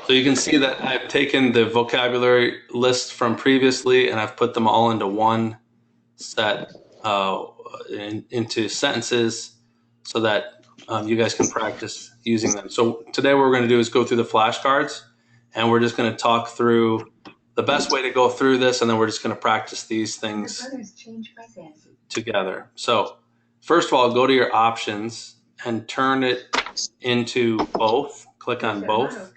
So you can see that I've taken the vocabulary list from previously and I've put them all into one set into sentences so that you guys can practice using them. So today what we're going to do is go through the flashcards and we're just going to talk through the best way to go through this, and then we're just going to practice these things together. So first of all, go to your options and turn it into both. Click on both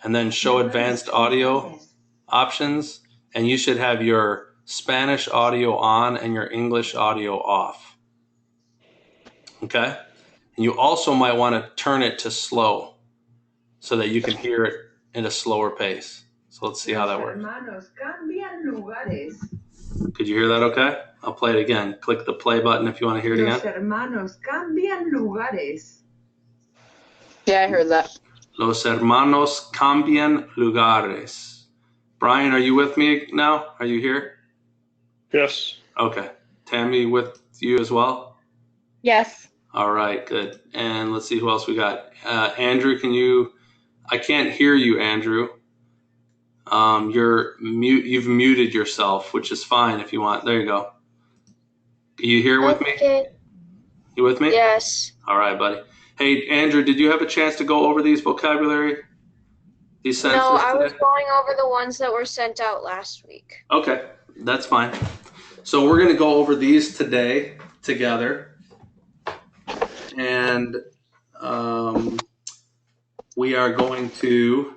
and then show advanced audio options, and you should have your Spanish audio on and your English audio off. Okay? And you also might want to turn it to slow so that you can hear it at a slower pace. So let's see how that works. Could you hear that okay? I'll play it again. Click the play button if you want to hear it again. Los hermanos cambian lugares. Yeah, I heard that. Los hermanos cambian lugares. Brian, are you with me now? Are you here? Yes. Okay. Tammy, with you as well? Yes. All right, good. And let's see who else we got. Andrew, can you? I can't hear you, Andrew. You've muted yourself, which is fine if you want. There you go. Are you here with me? You with me? Yes. All right, buddy. Hey, Andrew, did you have a chance to go over these vocabulary? These sentences No, I was today? going over the ones that were sent out last week. Okay, that's fine. So we're going to go over these today together. And we are going to,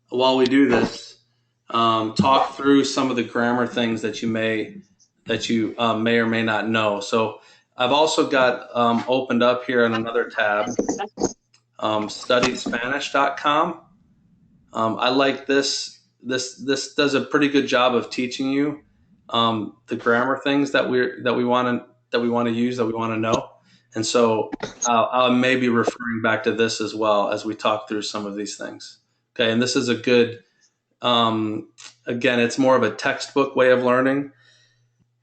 while we do this, talk through some of the grammar things that you may or may not know. So I've also got opened up here on another tab, studyspanish.com. I like this. This does a pretty good job of teaching you the grammar things that we want to use, that we want to know. And so I may be referring back to this as well as we talk through some of these things. Okay, and this is a good, again, it's more of a textbook way of learning.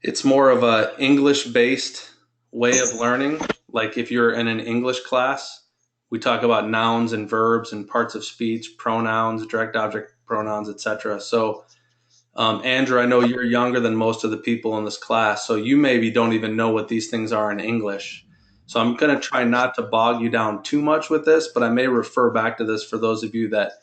It's more of a English-based way of learning. Like if you're in an English class, we talk about nouns and verbs and parts of speech, pronouns, direct object pronouns, etc. So, Andrew, I know you're younger than most of the people in this class, so you maybe don't even know what these things are in English. So I'm going to try not to bog you down too much with this, but I may refer back to this for those of you that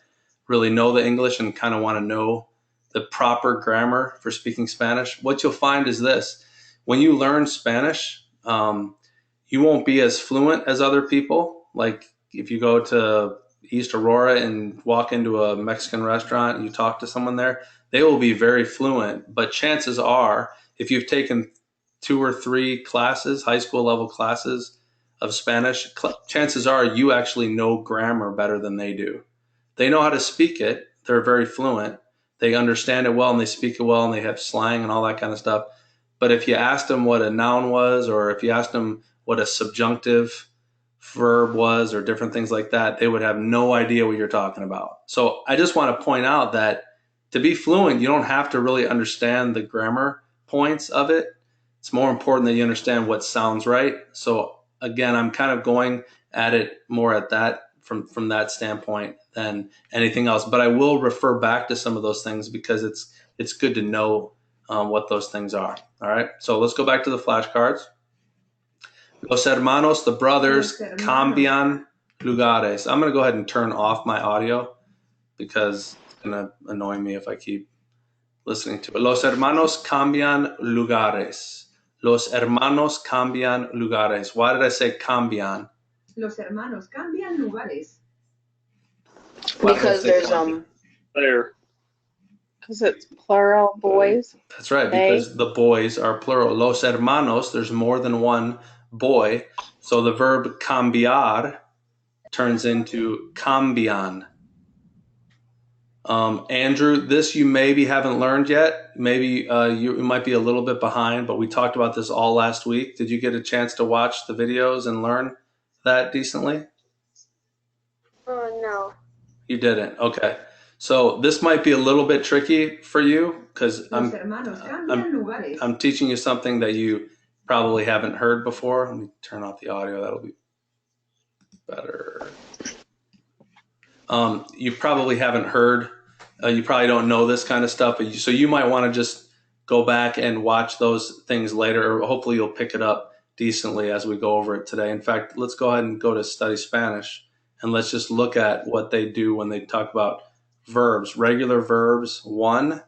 really know the English and kind of want to know the proper grammar for speaking Spanish. What you'll find is this: when you learn Spanish, you won't be as fluent as other people. Like if you go to East Aurora and walk into a Mexican restaurant and you talk to someone there, they will be very fluent. But chances are, if you've taken 2 or 3 classes, high school level classes of Spanish, chances are you actually know grammar better than they do. They know how to speak it. They're very fluent. They understand it well and they speak it well and they have slang and all that kind of stuff. But if you asked them what a noun was, or if you asked them what a subjunctive verb was, or different things like that, they would have no idea what you're talking about. So I just want to point out that to be fluent, you don't have to really understand the grammar points of it. It's more important that you understand what sounds right. So again, I'm kind of going at it more at that from that standpoint than anything else. But I will refer back to some of those things because it's good to know what those things are. All right. So let's go back to the flashcards. Los hermanos, the brothers, cambian lugares. I'm going to go ahead and turn off my audio because it's going to annoy me if I keep listening to it. Los hermanos cambian lugares. Los hermanos cambian lugares. Why did I say cambian? Los hermanos cambian lugares. Because there's There. because it's plural boys. That's right, because the boys are plural. Los hermanos, there's more than one boy. So the verb cambiar turns into cambian. Andrew, this you maybe haven't learned yet. Maybe you might be a little bit behind, but we talked about this all last week. Did you get a chance to watch the videos and learn that decently? No. You didn't. Okay. So this might be a little bit tricky for you because I'm teaching you something that you probably haven't heard before. Let me turn off the audio. That'll be better. you probably haven't heard. You probably don't know this kind of stuff, so you might want to just go back and watch those things later, or hopefully you'll pick it up decently as we go over it today. In fact, let's go ahead and go to Study Spanish, and let's just look at what they do when they talk about verbs. Regular verbs 1,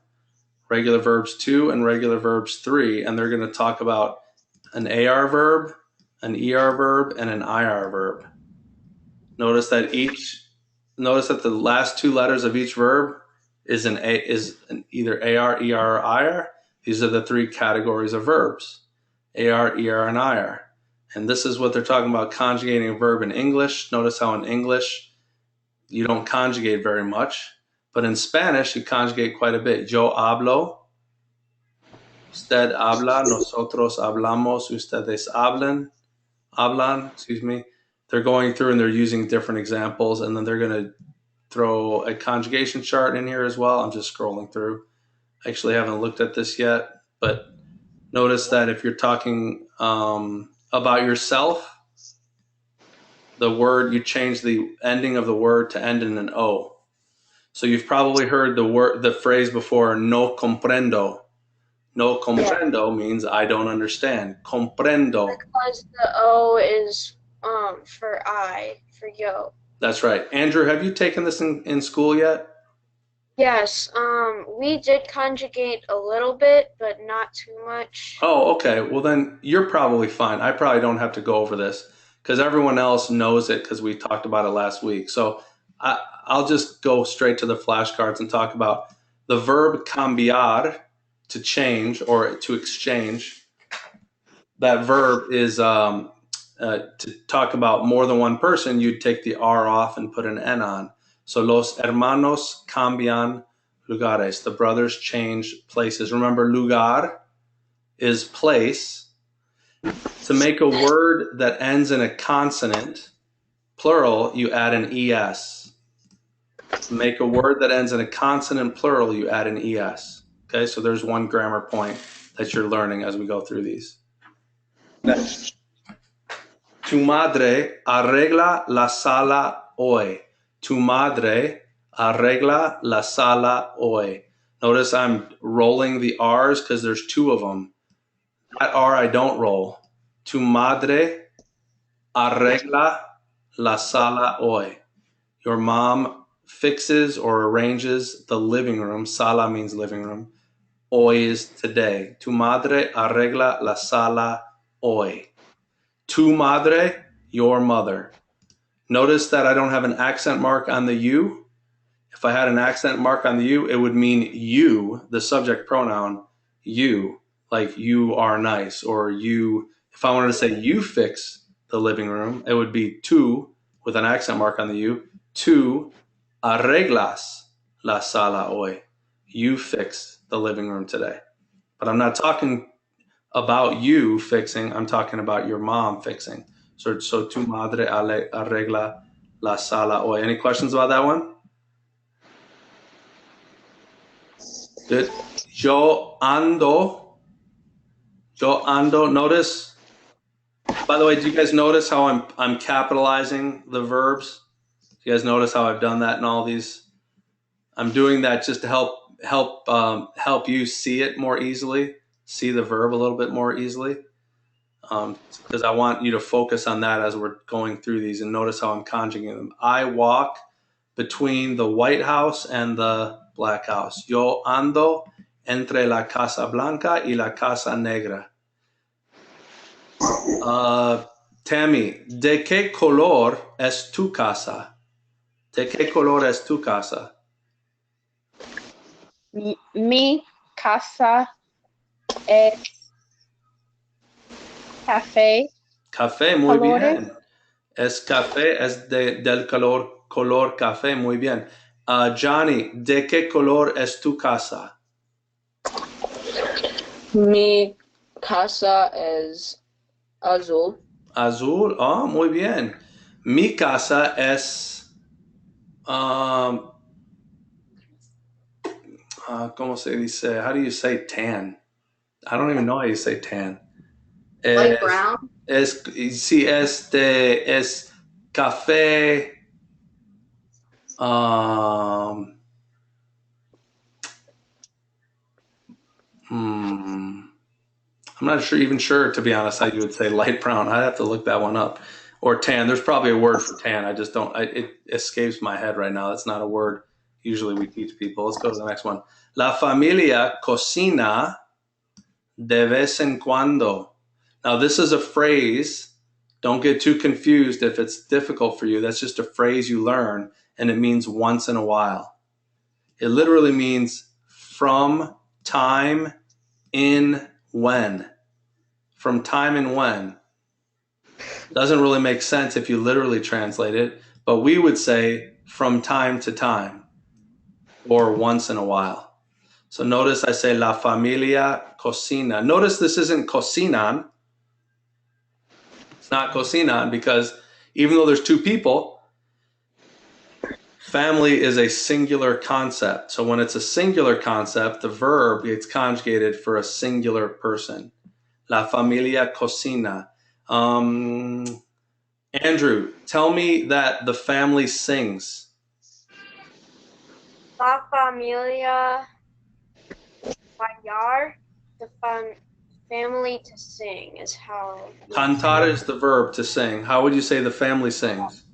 regular verbs 2, and regular verbs 3, and they're going to talk about an AR verb, an ER verb, and an IR verb. Notice that the last 2 letters of each verb is either AR, ER, or IR. These are the 3 categories of verbs: AR, ER, and IR. And this is what they're talking about conjugating a verb in English. Notice how in English you don't conjugate very much, but in Spanish you conjugate quite a bit. Yo hablo, usted habla, nosotros hablamos, ustedes hablan, excuse me. They're going through and they're using different examples, and then they're going to throw a conjugation chart in here as well. I'm just scrolling through. I actually haven't looked at this yet, but notice that if you're talking about yourself, the word, you change the ending of the word to end in an O. So you've probably heard the phrase before, no comprendo. No comprendo means I don't understand. Comprendo. Because the O is for I, for yo. That's right. Andrew, have you taken this in school yet? Yes, we did conjugate a little bit, but not too much. Oh, okay. Well, then you're probably fine. I probably don't have to go over this because everyone else knows it because we talked about it last week. So I'll just go straight to the flashcards and talk about the verb cambiar, to change or to exchange. That verb is to talk about more than one person, you'd take the R off and put an N on. So los hermanos cambian lugares. The brothers change places. Remember, lugar is place. To make a word that ends in a consonant, plural, you add an ES. To make a word that ends in a consonant, plural, you add an ES. Okay, so there's one grammar point that you're learning as we go through these. Next. Tu madre arregla la sala hoy. Tu madre arregla la sala hoy. Notice I'm rolling the R's because there's 2 of them. That R I don't roll. Tu madre arregla la sala hoy. Your mom fixes or arranges the living room. Sala means living room. Hoy is today. Tu madre arregla la sala hoy. Tu madre, your mother. Notice that I don't have an accent mark on the you. If I had an accent mark on the you, it would mean you, the subject pronoun, you, like you are nice, or you. If I wanted to say you fix the living room, it would be tú with an accent mark on the you. Tú arreglas la sala hoy. You fix the living room today. But I'm not talking about you fixing, I'm talking about your mom fixing. So tu madre arregla la sala hoy. Any questions about that one? Good. Yo ando. Notice. By the way, do you guys notice how I'm capitalizing the verbs? Do you guys notice how I've done that in all these? I'm doing that just to help you see it more easily, see the verb a little bit more easily, because I want you to focus on that as we're going through these, and notice how I'm conjugating them. I walk between the White House and the Black House. Yo ando entre la Casa Blanca y la Casa Negra. Tammy, ¿de qué color es tu casa? ¿De qué color es tu casa? Mi casa es café. Café, muy Colores. bien. Es café, es del color café, muy bien. Johnny, ¿de qué color es tu casa? Mi casa es azul. Azul, muy bien. Mi casa es, ¿cómo se dice? How do you say tan? I don't even know how you say tan. Like brown? Sí, es café. Um, I'm not sure, to be honest, how you would say light brown. I'd have to look that one up. Or tan. There's probably a word for tan. I just don't. It escapes my head right now. That's not a word usually we teach people. Let's go to the next one. La familia cocina de vez en cuando. Now, this is a phrase. Don't get too confused if it's difficult for you. That's just a phrase you learn, and it means once in a while. It literally means from, time, in, when. From time and when. Doesn't really make sense if you literally translate it, but we would say from time to time or once in a while. So notice I say la familia cocina. Notice this isn't cocinan. It's not cocinan because even though there's two people, family is a singular concept. So when it's a singular concept, the verb gets conjugated for a singular person. La familia cocina. Andrew, tell me that the family sings. La familia bailar. The family to sing is how. Cantar is the verb to sing. How would you say the family sings?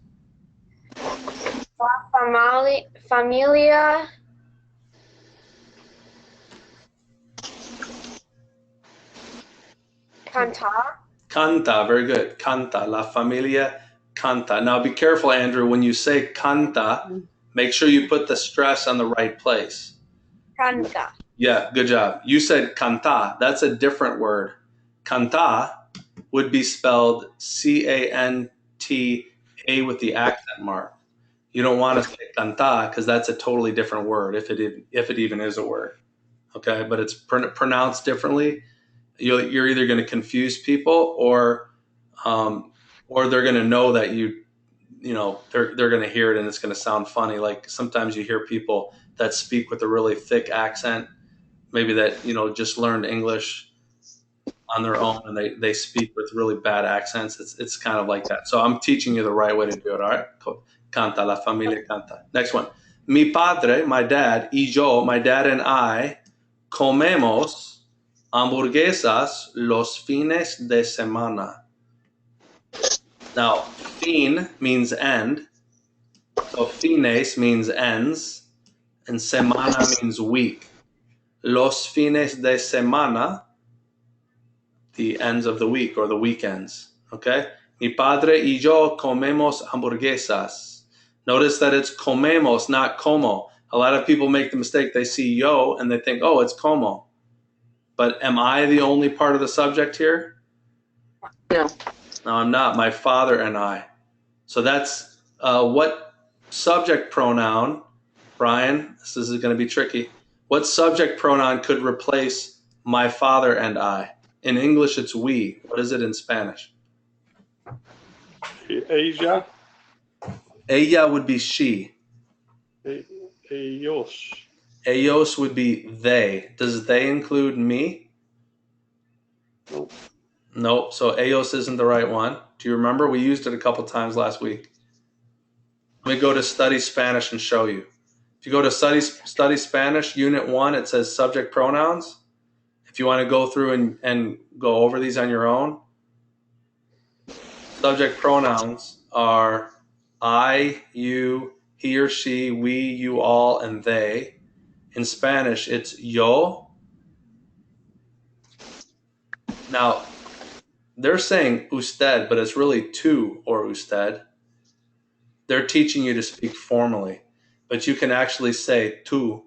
La familia cantar. Canta, very good. Canta, la familia canta. Now be careful, Andrew, when you say canta, make sure you put the stress on the right place. Canta. Yeah, good job. You said canta. That's a different word. Canta would be spelled Canta with the accent mark. You don't want to say canta because that's a totally different word if it even is a word. Okay, but it's pronounced differently. You're either going to confuse people or they're going to know that they're going to hear it and it's going to sound funny. Like sometimes you hear people that speak with a really thick accent, maybe that just learned English on their own and they speak with really bad accents. It's kind of like that. So I'm teaching you the right way to do it. All right, cool. Canta, la familia canta. Next one. Mi padre, my dad, y yo, my dad and I, comemos hamburguesas los fines de semana. Now, fin means end. So fines means ends, and semana means week. Los fines de semana, the ends of the week or the weekends. Okay? Mi padre y yo comemos hamburguesas. Notice that it's comemos, not como. A lot of people make the mistake, they see yo and they think, oh, it's como. But am I the only part of the subject here? No. No, I'm not. My father and I. So that's what subject pronoun, Brian, this is going to be tricky. What subject pronoun could replace my father and I? In English, it's we. What is it in Spanish? Ella. Ella would be she. Ellos. Ellos would be they. Does they include me? Nope. Nope. So ellos isn't the right one. Do you remember? We used it a couple times last week. Let me go to Study Spanish and show you. If you go to Study Spanish, Unit 1, it says subject pronouns. If you want to go through and go over these on your own, subject pronouns are I, you, he or she, we, you all, and they. In Spanish, it's yo. Now, they're saying usted, but it's really tú or usted. They're teaching you to speak formally, but you can actually say tú,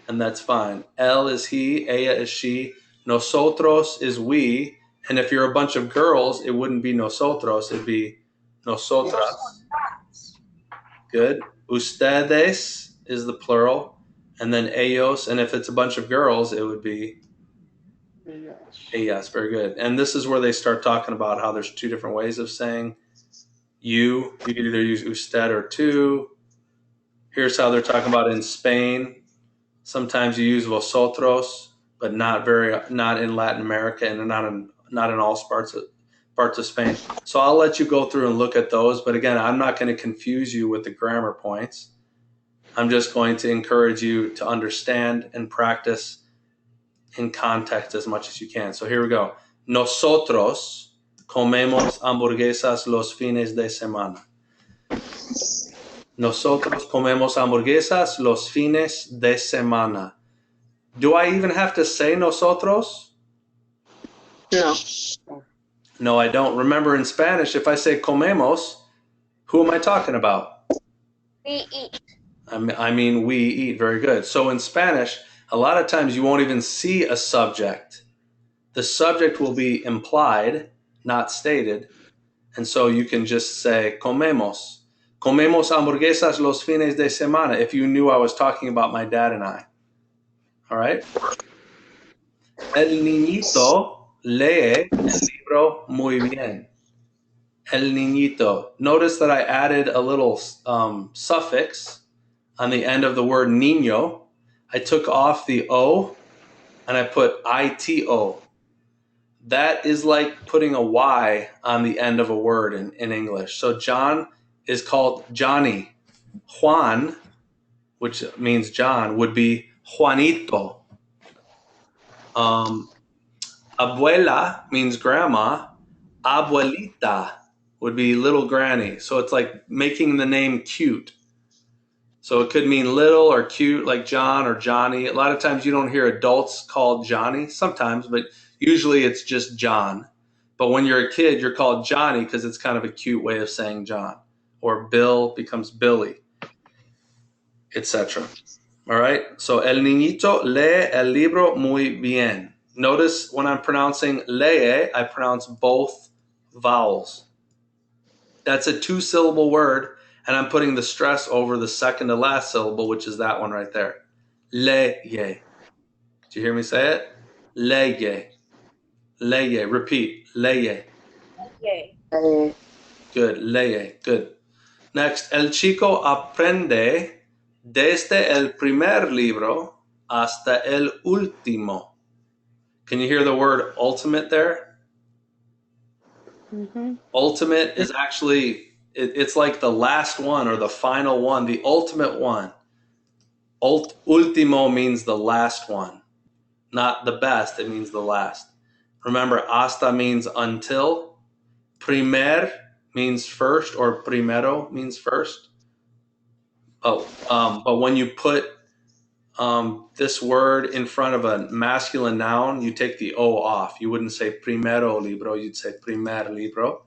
and that's fine. Él is he, ella is she, nosotros is we, and if you're a bunch of girls, it wouldn't be nosotros, it'd be nosotras. Good. Ustedes is the plural, and then ellos, and if it's a bunch of girls, it would be ellas. Very good. And this is where they start talking about how there's two different ways of saying you. You could either use usted or tú. Here's how they're talking about in Spain. Sometimes you use vosotros, but not in Latin America and not in all parts of Spain. So I'll let you go through and look at those. But again, I'm not going to confuse you with the grammar points. I'm just going to encourage you to understand and practice in context as much as you can. So here we go. Nosotros comemos hamburguesas los fines de semana. Nosotros comemos hamburguesas los fines de semana. Do I even have to say nosotros? No. No, I don't. Remember, in Spanish, if I say comemos, who am I talking about? We eat. I mean, we eat. Very good. So in Spanish, a lot of times you won't even see a subject. The subject will be implied, not stated. And so you can just say comemos. Comemos hamburguesas los fines de semana if you knew I was talking about my dad and I. All right? El niñito lee el libro muy bien. El niñito. Notice that I added a little suffix on the end of the word niño. I took off the O and I put ito. That is like putting a Y on the end of a word in English. So John is called Johnny. Juan, which means John, would be Juanito. Abuela means grandma. Abuelita would be little granny. So it's like making the name cute. So it could mean little or cute, like John or Johnny. A lot of times you don't hear adults called Johnny, sometimes, but usually it's just John. But when you're a kid, you're called Johnny because it's kind of a cute way of saying John. Or Bill becomes Billy, etc. All right? So el niñito lee el libro muy bien. Notice when I'm pronouncing lee, I pronounce both vowels. That's a 2-syllable word, and I'm putting the stress over the second to last syllable, which is that one right there. Leye. Did you hear me say it? Leye. Leye. Repeat. Leye. Yay. Good. Leye. Good. Next, el chico aprende desde el primer libro hasta el último. Can you hear the word ultimate there? Mm-hmm. Ultimate is actually, it's like the last one or the final one, the ultimate one. Último means the last one, not the best, it means the last. Remember, hasta means until. Primer means first, or primero means first. But when you put this word in front of a masculine noun, you take the O off. You wouldn't say primero libro, you'd say primer libro.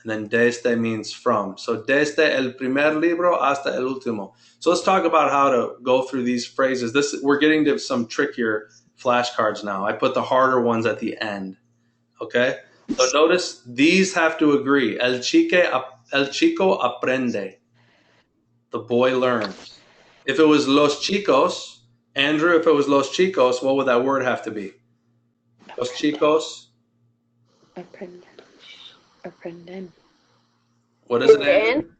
And then desde means from. So desde el primer libro hasta el último. So let's talk about how to go through these phrases. We're getting to some trickier flashcards now. I put the harder ones at the end. Okay? So notice these have to agree. El chico aprende. The boy learns. If it was los chicos, Andrew, if it was los chicos, what would that word have to be? Los chicos. Aprenden. Aprenden. What is it, Andrew?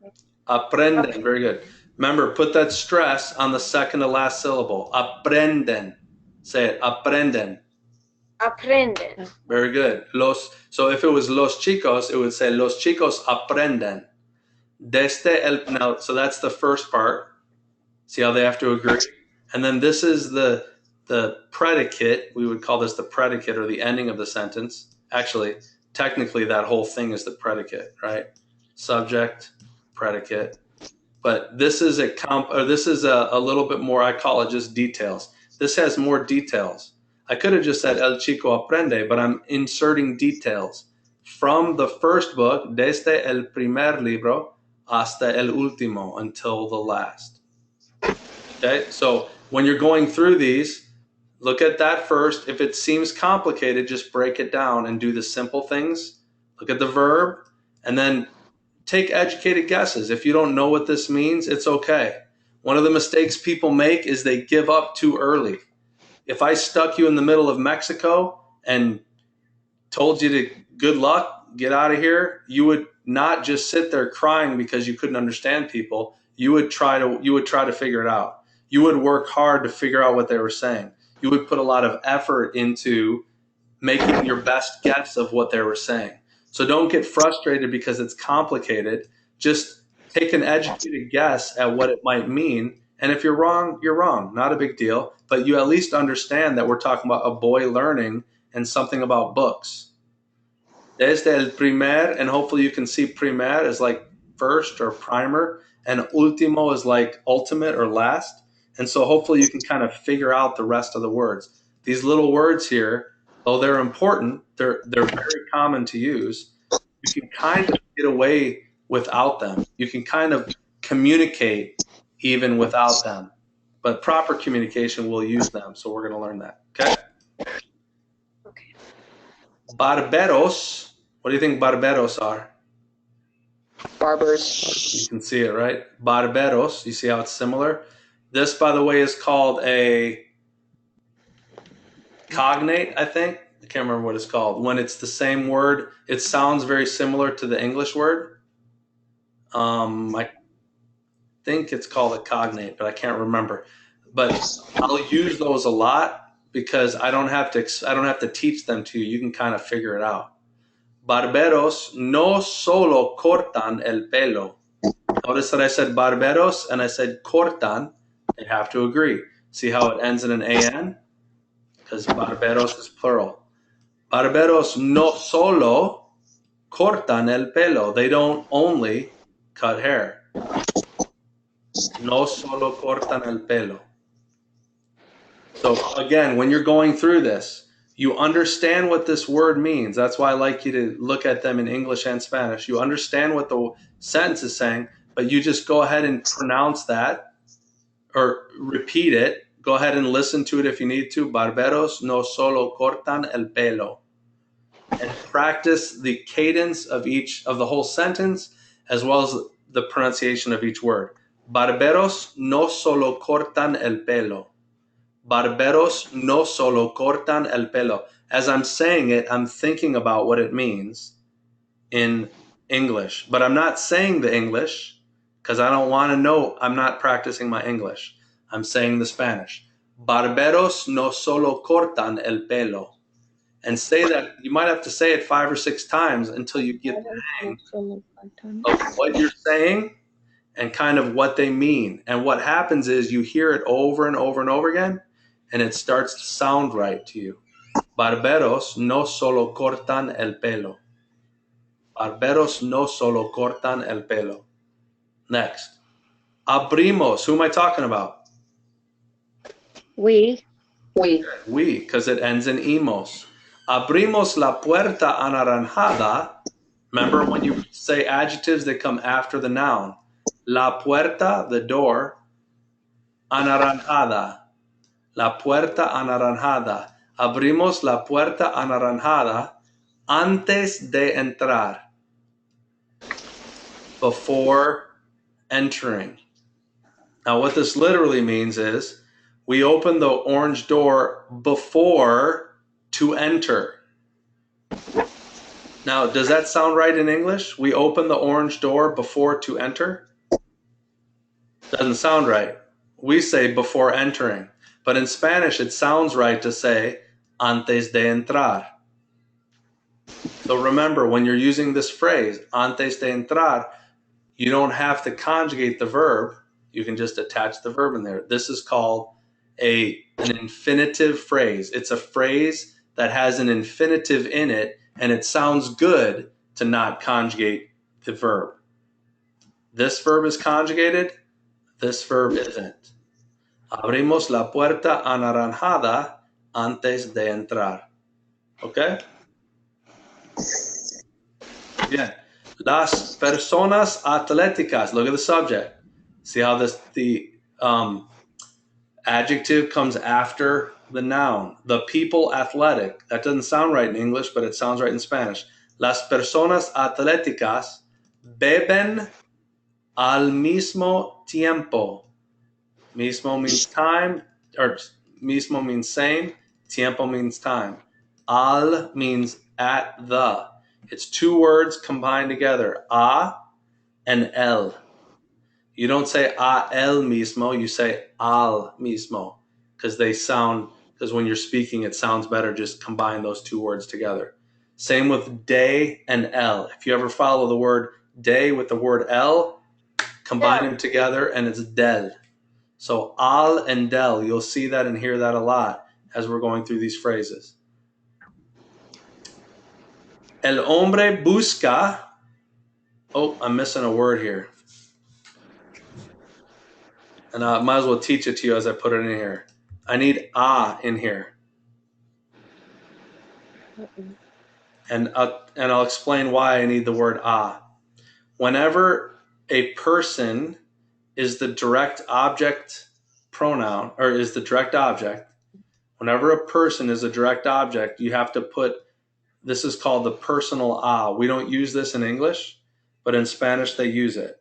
Aprenden. Very good. Remember, put that stress on the second to last syllable. Aprenden. Say it. Aprenden. Aprenden. Very good. So if it was los chicos, it would say los chicos aprenden. Desde el. Now, so that's the first part. See how they have to agree? And then this is the predicate. We would call this the predicate or the ending of the sentence. Actually, technically, that whole thing is the predicate, right? Subject, predicate. But this is a little bit more, I call it just details. This has more details. I could have just said el chico aprende, but I'm inserting details from the first book, desde el primer libro hasta el último, until the last. Okay, so when you're going through these, look at that first. If it seems complicated, just break it down and do the simple things. Look at the verb, and then take educated guesses. If you don't know what this means, it's okay. One of the mistakes people make is they give up too early. If I stuck you in the middle of Mexico and told you to good luck, get out of here, you would not just sit there crying because you couldn't understand people. You would try to figure it out. You would work hard to figure out what they were saying. You would put a lot of effort into making your best guess of what they were saying. So don't get frustrated because it's complicated. Just take an educated guess at what it might mean And if you're wrong, you're wrong. Not a big deal. But you at least understand that we're talking about a boy learning and something about books. Desde el primer, and hopefully you can see primer as like first or primer, and último is like ultimate or last. And so hopefully you can kind of figure out the rest of the words. These little words here, though they're important, they're very common to use. You can kind of get away without them. You can kind of communicate even without them. But proper communication will use them, so we're going to learn that. Okay? Okay. Barberos. What do you think barberos are? Barbers. You can see it, right? Barberos. You see how it's similar? This, by the way, is called a cognate, I think. I can't remember what it's called. When it's the same word, it sounds very similar to the English word. I think it's called a cognate, but I can't remember. But I'll use those a lot because I don't have to teach them to you. You can kind of figure it out. Barberos no solo cortan el pelo. Notice that I said barberos and I said cortan. They have to agree. See how it ends in an an? Because barberos is plural. Barberos no solo cortan el pelo. They don't only cut hair. No solo cortan el pelo. So again, when you're going through this, you understand what this word means. That's why I like you to look at them in English and Spanish. You understand what the sentence is saying, but you just go ahead and pronounce that or repeat it. Go ahead and listen to it if you need to. Barberos no solo cortan el pelo. And practice the cadence of the whole sentence as well as the pronunciation of each word. Barberos no solo cortan el pelo. Barberos no solo cortan el pelo. As I'm saying it, I'm thinking about what it means in English. But I'm not saying the English because I don't want to know. I'm not practicing my English. I'm saying the Spanish. Barberos no solo cortan el pelo. And say that. You might have to say it 5 or 6 times until you get the hang of what you're saying and kind of what they mean. And what happens is you hear it over and over and over again, and it starts to sound right to you. Barberos no solo cortan el pelo. Barberos no solo cortan el pelo. Next. Abrimos. Who am I talking about? We, We, because it ends in imos. Abrimos la puerta anaranjada. Remember when you say adjectives that come after the noun. La puerta, the door. Anaranjada. La puerta anaranjada. Abrimos la puerta anaranjada antes de entrar. Before entering. Now, what this literally means is we open the orange door before to enter. Now, does that sound right in English? We open the orange door before to enter? Doesn't sound right. We say before entering. But in Spanish, it sounds right to say antes de entrar. So remember, when you're using this phrase, antes de entrar, you don't have to conjugate the verb. You can just attach the verb in there. This is called an infinitive phrase. It's a phrase that has an infinitive in it, and it sounds good to not conjugate the verb. This verb is conjugated. This verb isn't. Abrimos la puerta anaranjada antes de entrar. Okay? Bien. Las personas atléticas. Look at the subject. See how the adjective comes after the noun. The people athletic. That doesn't sound right in English, but it sounds right in Spanish. Las personas atléticas beben al mismo tiempo. Mismo means time, or mismo means same. Tiempo means time. Al means at the. It's 2 words combined together. A and el. You don't say a el mismo, you say al mismo. Because when you're speaking, it sounds better just combine those 2 words together. Same with de and el. If you ever follow the word de with the word el, combine them together and it's del. So al and del, you'll see that and hear that a lot as we're going through these phrases. El hombre busca. Oh, I'm missing a word here. And I might as well teach it to you as I put it in here. I need in here. And I'll explain why I need the word Whenever a person is the direct object pronoun, or is the direct object, whenever a person is a direct object, you have to put, this is called the personal We don't use this in English, but in Spanish they use it.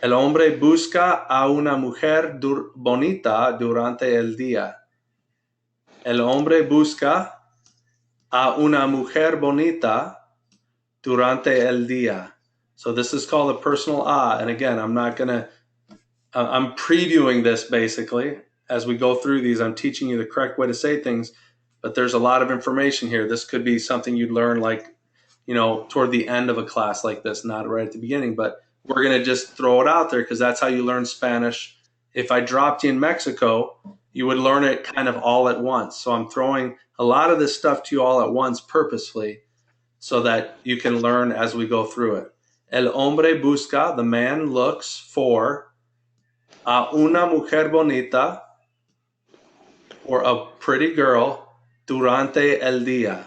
El hombre busca a una mujer bonita durante el día. El hombre busca a una mujer bonita durante el día. So this is called a personal and again, I'm previewing this basically as we go through these. I'm teaching you the correct way to say things, but there's a lot of information here. This could be something you'd learn toward the end of a class like this, not right at the beginning, but we're going to just throw it out there because that's how you learn Spanish. If I dropped you in Mexico, you would learn it kind of all at once. So I'm throwing a lot of this stuff to you all at once purposefully so that you can learn as we go through it. El hombre busca, the man looks for a una mujer bonita, or a pretty girl, durante el día.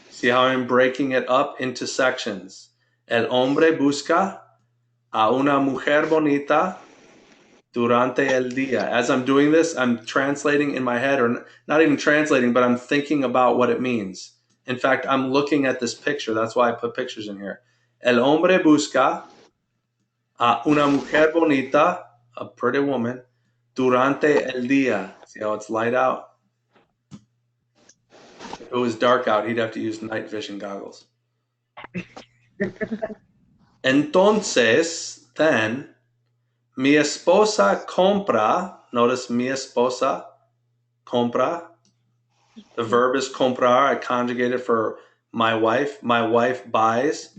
See how I'm breaking it up into sections. El hombre busca a una mujer bonita durante el día. As I'm doing this, I'm translating in my head, or not even translating, but I'm thinking about what it means. In fact, I'm looking at this picture. That's why I put pictures in here. El hombre busca a una mujer bonita, a pretty woman, durante el día. See how it's light out? If it was dark out, he'd have to use night vision goggles. Entonces, then, mi esposa compra. Notice mi esposa compra. The verb is comprar. I conjugated for my wife. My wife buys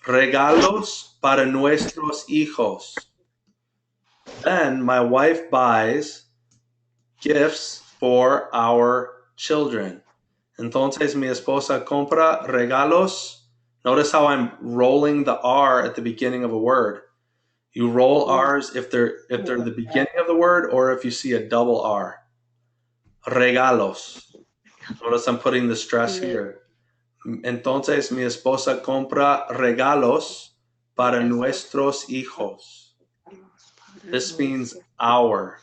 regalos para nuestros hijos. Then my wife buys gifts for our children. Entonces mi esposa compra regalos. Notice how I'm rolling the R at the beginning of a word. You roll R's if they're the beginning of the word or if you see a double R. Regalos. Notice I'm putting the stress here. Entonces mi esposa compra regalos para nuestros hijos. This means our.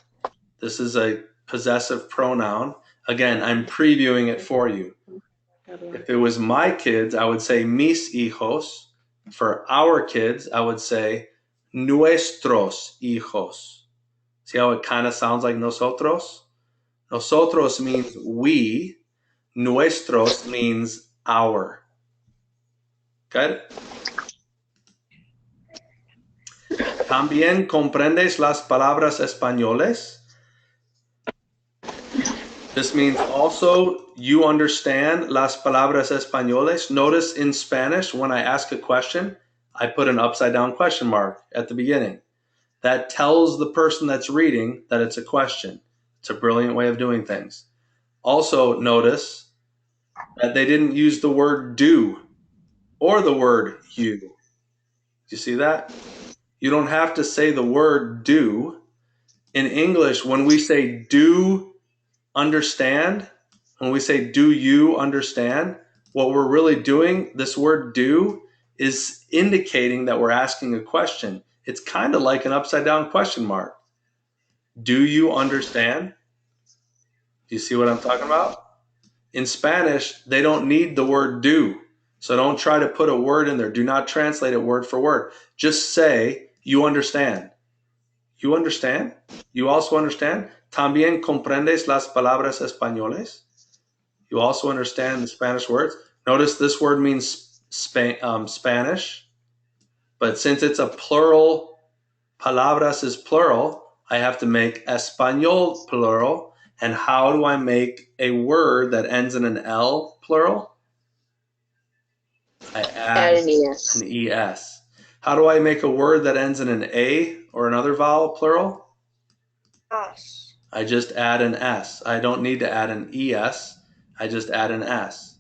This is a possessive pronoun. Again, I'm previewing it for you. If it was my kids, I would say mis hijos. For our kids, I would say nuestros hijos. See how it kind of sounds like nosotros? Nosotros means we. Nuestros means our. Good? También comprendes las palabras españoles. This means also you understand las palabras españoles. Notice in Spanish, when I ask a question, I put an upside down question mark at the beginning. That tells the person that's reading that it's a question. It's a brilliant way of doing things. Also notice that they didn't use the word do or the word you. Do you see that? You don't have to say the word do. In English, when we say do understand, when we say do you understand, what we're really doing, this word do, is indicating that we're asking a question. It's kind of like an upside down question mark. Do you understand? Do you see what I'm talking about? In Spanish, they don't need the word do. So don't try to put a word in there. Do not translate it word for word. Just say, you understand. You understand? You also understand? También comprendes las palabras españoles? You also understand the Spanish words? Notice this word means Spanish, but since it's a plural, palabras is plural, I have to make español plural. And how do I make a word that ends in an L plural? I add an ES. an ES. How do I make a word that ends in an A or another vowel plural? Us. I just add an S. I don't need to add an ES. I just add an S.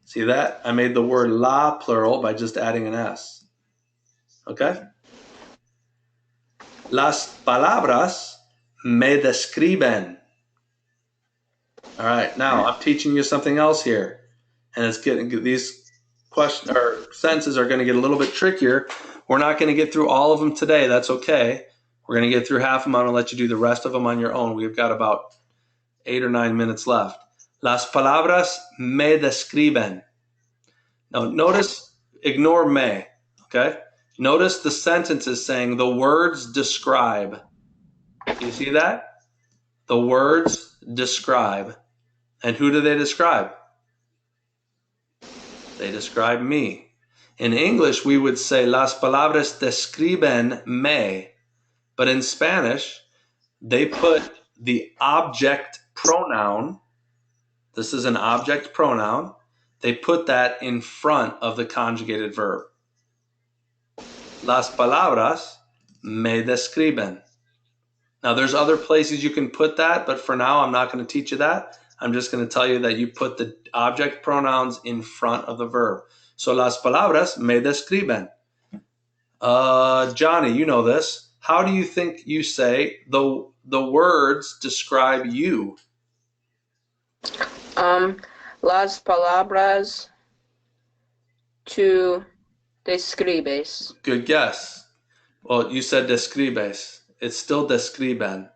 See that? I made the word la plural by just adding an S. Okay? Las palabras me describen. All right, now I'm teaching you something else here. And it's getting these questions or sentences are going to get a little bit trickier. We're not going to get through all of them today. That's okay. We're going to get through half of them. I'm going to let you do the rest of them on your own. We've got about 8 or 9 minutes left. Las palabras me describen. Now, notice, ignore me, okay? Notice the sentence is saying the words describe. You see that? The words describe. And who do they describe? They describe me. In English, we would say las palabras describen me. But in Spanish, they put the object pronoun. This is an object pronoun. They put that in front of the conjugated verb. Las palabras me describen. Now, there's other places you can put that, but for now, I'm not going to teach you that. I'm just going to tell you that you put the object pronouns in front of the verb. So, las palabras me describen. Johnny, you know this. How do you think you say the words describe you? Las palabras tú describes. Good guess. Well, you said describes. It's still describen.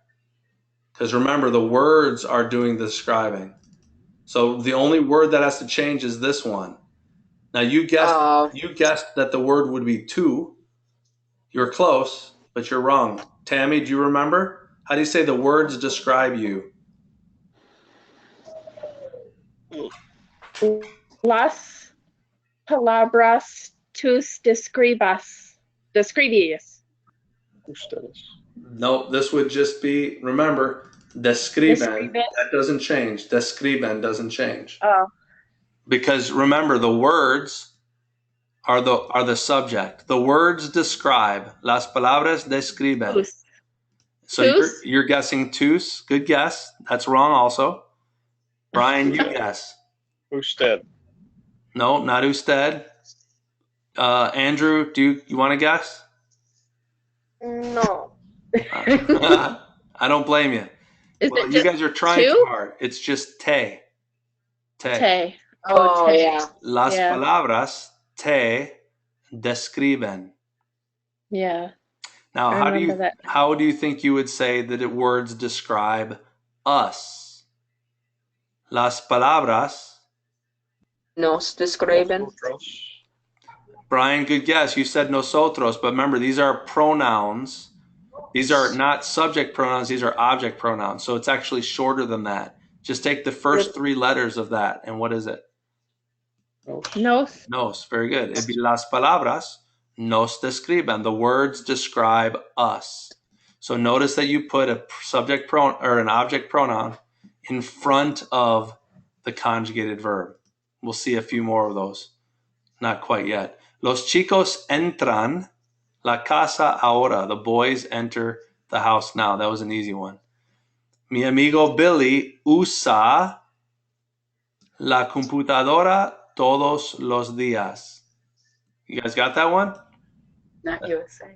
Because remember, the words are doing the describing. So the only word that has to change is this one. Now you guessed that the word would be tú. You're close, but you're wrong. Tammy, do you remember? How do you say the words describe you? Las palabras tus describas. Describes. Ustedes. No, this would just be, remember, describen. Describes. That doesn't change. Describen doesn't change. Oh. Because remember, the words are the subject. The words describe. Las palabras describen. Tus. So Tus? you're guessing tus. Good guess. That's wrong also. Brian, you guess. Usted. No, not usted. Andrew, do you want to guess? No. I don't blame you. Is Well, it you just guys are trying two? too hard. It's just te. Te. Oh, te. yeah. Las Yeah. palabras te describen. Yeah. Now, I remember that. how do you think you would say that words describe us? Las palabras. Nos describen. Nosotros. Brian, good guess. You said nosotros, but remember, these are pronouns. These are not subject pronouns. These are object pronouns. So it's actually shorter than that. Just take the first 3 letters of that. And what is it? Nos. Nos. Very good. It'd be las palabras nos describen. The words describe us. So notice that you put a subject pronoun or an object pronoun in front of the conjugated verb. We'll see a few more of those. Not quite yet. Los chicos entran la casa ahora. The boys enter the house now. That was an easy one. Mi amigo Billy usa la computadora todos los días. You guys got that one? Not USA.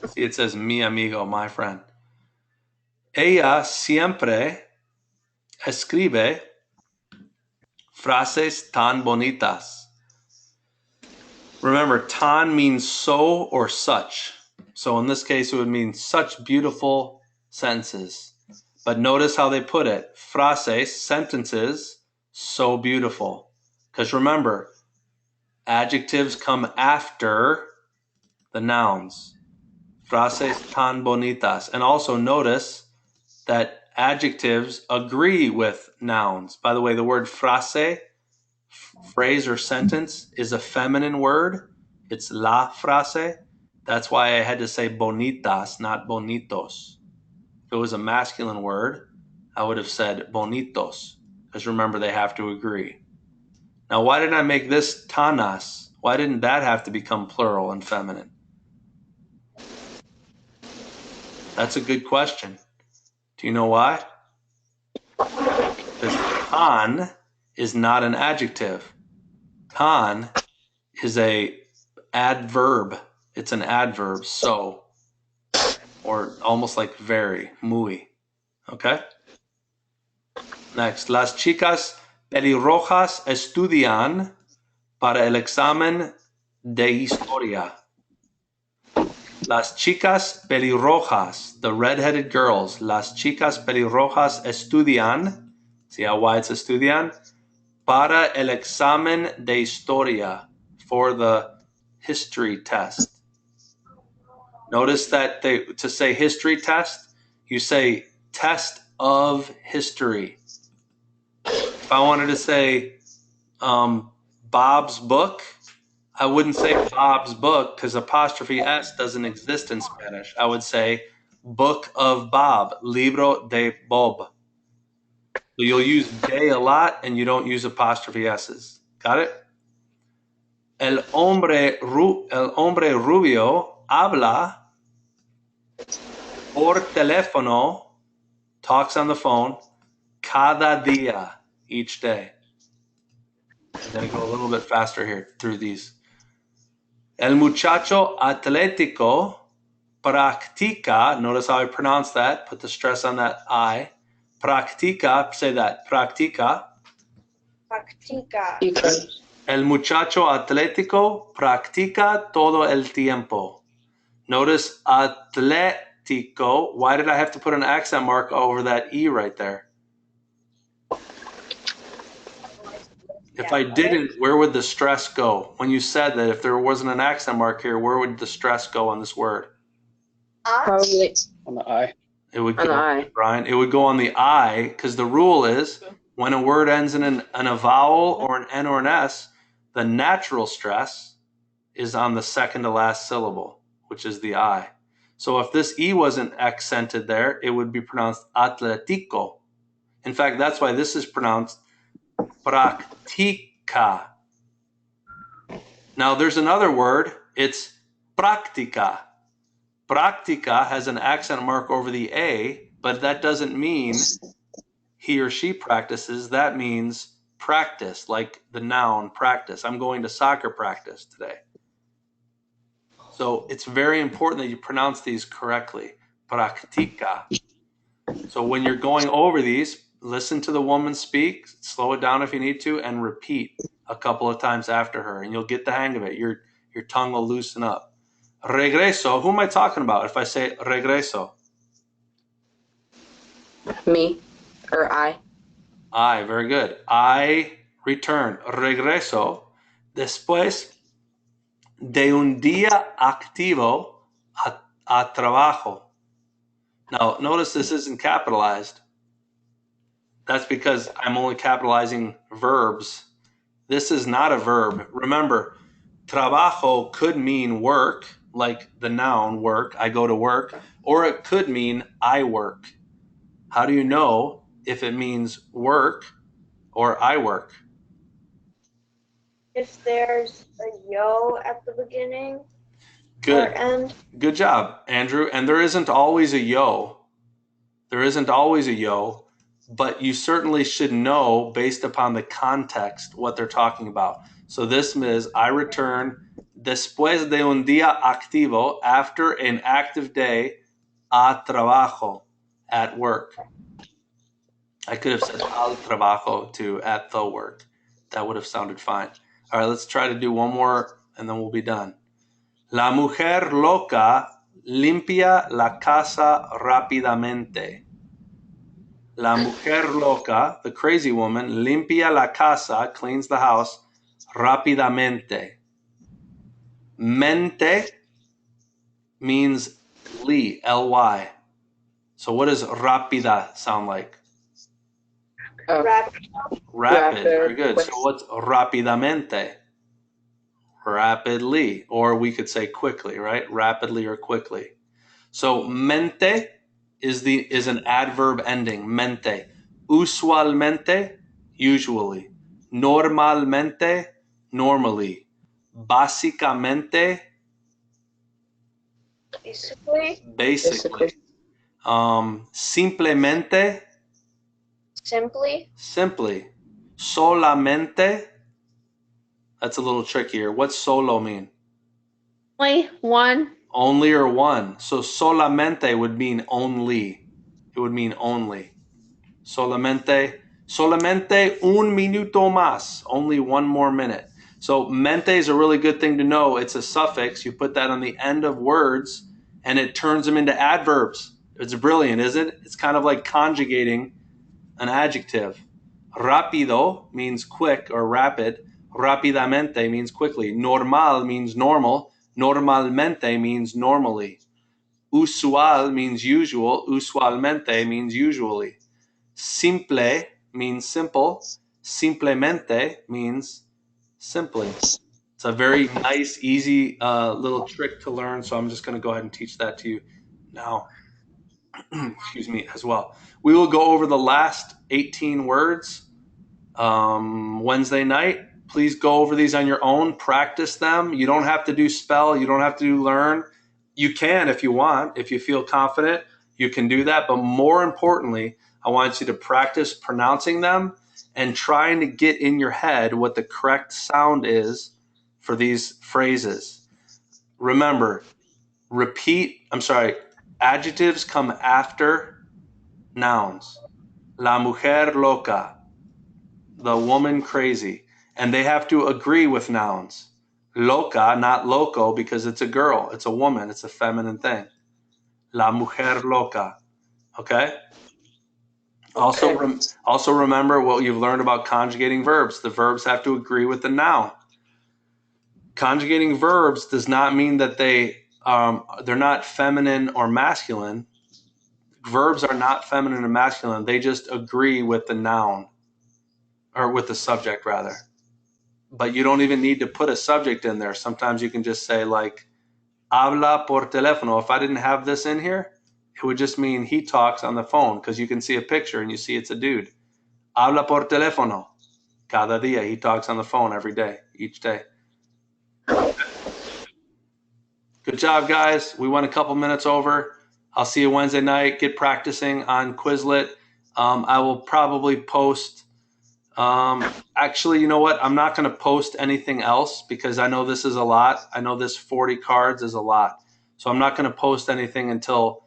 See, it says mi amigo, my friend. Ella siempre escribe frases tan bonitas. Remember, tan means so or such. So in this case, it would mean such beautiful sentences. But notice how they put it. Frases, sentences, so beautiful. Because remember, adjectives come after the nouns. Frases tan bonitas. And also notice that adjectives agree with nouns. By the way, the word frase, phrase or sentence, is a feminine word. It's la frase. That's why I had to say bonitas, not bonitos. If it was a masculine word, I would have said bonitos. Because remember, they have to agree. Now, why did I make this tanas? Why didn't that have to become plural and feminine? That's a good question. Do you know why? Because con is not an adjective. Con is a adverb. It's an adverb, so, or almost like very, muy. Okay? Next. Las chicas pelirrojas estudian para el examen de historia. Las chicas pelirrojas, the red-headed girls, las chicas pelirrojas estudian, see how wide it's estudian? Para el examen de historia, for the history test. Notice that to say history test, you say test of history. If I wanted to say Bob's book, I wouldn't say Bob's book because apostrophe S doesn't exist in Spanish. I would say book of Bob, libro de Bob. So you'll use de a lot and you don't use apostrophe S's. Got it? El hombre rubio habla por teléfono, talks on the phone, cada día, each day. I'm going to go a little bit faster here through these. El muchacho atlético practica, notice how I pronounce that, put the stress on that I. Practica, say that, practica. Practica. Chicos. El muchacho atlético practica todo el tiempo. Notice atlético. Why did I have to put an accent mark over that E right there? If I didn't, where would the stress go? When you said that if there wasn't an accent mark here, where would the stress go on this word? Probably On the I. It would on go, the I. Brian, it would go on the I, because the rule is when a word ends in a vowel or an N or an S, the natural stress is on the second to last syllable, which is the I. So if this E wasn't accented there, it would be pronounced atletico. In fact, that's why this is pronounced practica. Now there's another word, it's practica. Practica has an accent mark over the A, but that doesn't mean he or she practices. That means practice, like the noun practice. I'm going to soccer practice today. So it's very important that you pronounce these correctly. Practica. So when you're going over these, listen to the woman speak, slow it down if you need to, and repeat a couple of times after her, and you'll get the hang of it. Your tongue will loosen up. Regreso, who am I talking about if I say regreso? Me or I. I, very good. I return. Regreso después de un día activo a trabajo. Now, notice this isn't capitalized. That's because I'm only capitalizing verbs. This is not a verb. Remember, trabajo could mean work, like the noun work, I go to work, or it could mean I work. How do you know if it means work or I work? If there's a yo at the beginning or Good. end. Good job, Andrew. And there isn't always a yo. There isn't always a yo, but you certainly should know based upon the context what they're talking about. So this is, I return después de un día activo, after an active day, a trabajo, at work. I could have said al trabajo to at the work. That would have sounded fine. All right, let's try to do one more and then we'll be done. La mujer loca limpia la casa rápidamente. La mujer loca, the crazy woman, limpia la casa, cleans the house, rápidamente. Mente means L-Y. So what does rápida sound like? Rapid. Rapid, very good. So what's rápidamente? Rapidly, or we could say quickly, right? Rapidly or quickly. So mente is an adverb ending, mente. Usualmente, usually. Normalmente, normally. Básicamente, Basically. basically. Simplemente, Simply. simply. Solamente, that's a little trickier. What's solo mean? Only one. Only or one. So solamente would mean only. It would mean only. Solamente un minuto más. Only one more minute. So mente is a really good thing to know. It's a suffix. You put that on the end of words and it turns them into adverbs. It's brilliant, isn't it? It's kind of like conjugating an adjective. Rápido means quick or rapid. Rápidamente means quickly. Normal means normal. Normalmente means normally. Usual means usual. Usualmente means usually. Simple means simple. Simplemente means simply. It's a very nice, easy little trick to learn. So I'm just going to go ahead and teach that to you now. Excuse me, as well. We will go over the last 18 words Wednesday night. Please go over these on your own. Practice them. You don't have to do spell. You don't have to do learn. You can if you want. If you feel confident, you can do that. But more importantly, I want you to practice pronouncing them and trying to get in your head what the correct sound is for these phrases. Remember, adjectives come after nouns. La mujer loca, the woman crazy. And they have to agree with nouns. Loca, not loco, because it's a girl. It's a woman. It's a feminine thing. La mujer loca. Okay? Also remember what you've learned about conjugating verbs. The verbs have to agree with the noun. Conjugating verbs does not mean that they're not feminine or masculine. Verbs are not feminine or masculine. They just agree with the noun, or with the subject rather. But you don't even need to put a subject in there. Sometimes you can just say like, habla por teléfono. If I didn't have this in here, it would just mean he talks on the phone, because you can see a picture and you see it's a dude. Habla por teléfono. Cada día. He talks on the phone every day, each day. Good job, guys. We went a couple minutes over. I'll see you Wednesday night. Get practicing on Quizlet. I will probably post. Actually, you know what? I'm not going to post anything else because I know this is a lot. I know this 40 cards is a lot. So I'm not going to post anything until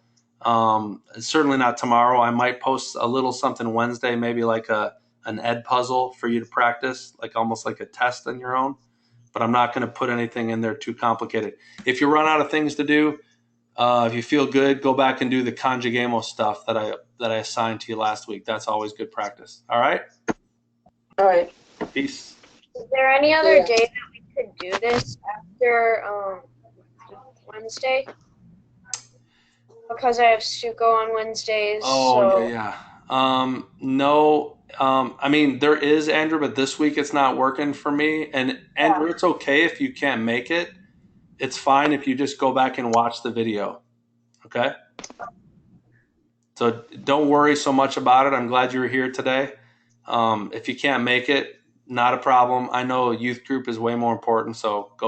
certainly not tomorrow. I might post a little something Wednesday, maybe like an ed puzzle for you to practice, like almost like a test on your own. But I'm not going to put anything in there too complicated. If you run out of things to do, if you feel good, go back and do the conjugamos stuff that I assigned to you last week. That's always good practice. All right? All right. Peace. Is there any other day that we could do this after Wednesday? Because I have Suko on Wednesdays. Oh, so. yeah. No. I mean, there is, Andrew, but this week it's not working for me. And Andrew, it's okay if you can't make it. It's fine if you just go back and watch the video. Okay? So don't worry so much about it. I'm glad you were here today. If you can't make it, not a problem. I know youth group is way more important, so go